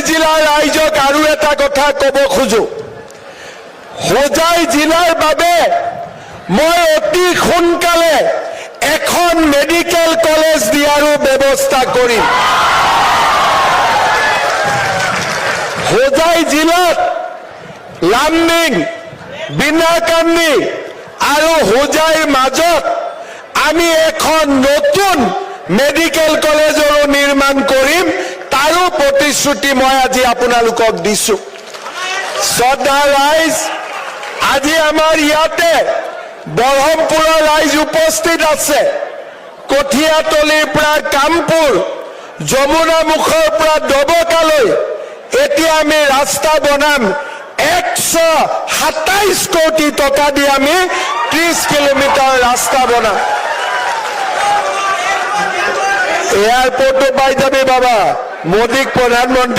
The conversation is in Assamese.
জিলাৰ ৰাইজক আৰু এটা কথা ক'ব খোজো। হোজাই জিলাৰ বাবে মই অতি সোনকালে এখন মেডিকেল কলেজ দিয়াৰো ব্যৱস্থা কৰিম। হোজাই জিলাত লামডিং, বিনাকান্দি আৰু হোজাইৰ মাজত আমি এখন নতুন মেডিকেল কলেজৰো নিৰ্মাণ কৰিম, তাৰো প্ৰতিশ্ৰুতি মই আজি আপোনালোকক দিছো। শ্ৰদ্ধা ৰাইজ, আজি আমাৰ ইয়াতে বৰহমপুৰৰ ৰাইজ উপস্থিত আছে। কঠীয়াতলিৰ পৰা কামপুৰ, যমুনামুখৰ পৰা ডবকালৈ এতিয়া আমি ৰাস্তা বনাম। 127 কোটি টকা দি আমি 30 কিলোমিটাৰ ৰাস্তা বনাম। এয়াৰপোৰ্টটো পাই যাবি বাবা, মোদীক প্ৰধানমন্ত্ৰী